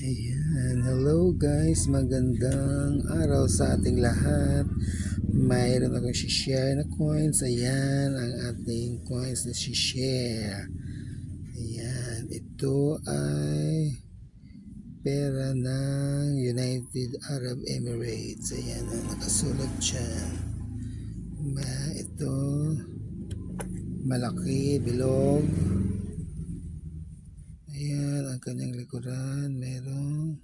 Ayan, hello guys, magandang araw sa ating lahat. Mayroon akong share na coins. Ayan, ang ating coins na share. Ayan, ito ay pera ng United Arab Emirates. Ayan, ang nakasulat dyan. Ito, malaki, bilog. Ayan, ang kanyang likuran, merong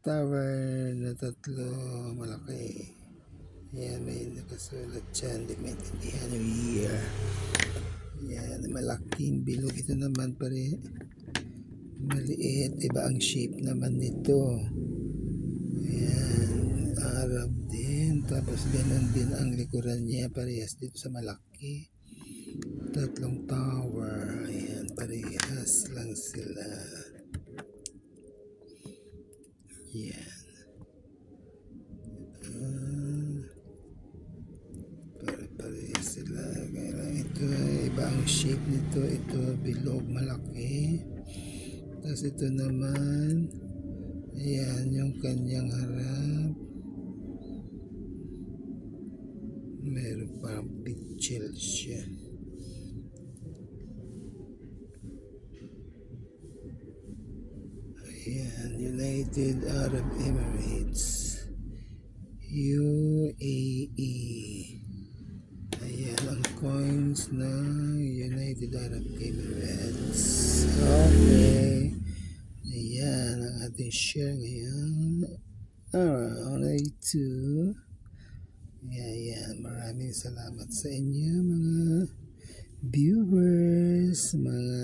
tower na tatlo malaki. Ayan, may nakasulat dyan, di maintindihan yung year. Ayan, malaking bilog. Ito naman pare maliit, iba ang shape naman nito. Ayan, Arab din, tapos ganun din ang likuran niya, parehas dito sa malaki. Tatlong tower. Ayan, parehas lang sila. Ayan. Parehas sila. Kaya ito, iba ang shape nito. Ito, bilog, malaki. Tapos ito naman, ayan, yung kanyang harap. Meron parang pitchel siya. Ayan, United Arab Emirates, UAE. Ayan ang coins ng United Arab Emirates. Okay. Ayan ang ating share ngayon. Alright, to. Ayan, maraming salamat sa inyo mga viewers, mga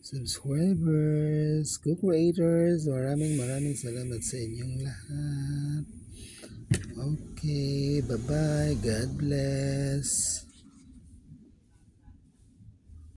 subscribers, co-creators. Maraming salamat sa inyong lahat. Okay, bye-bye. God bless.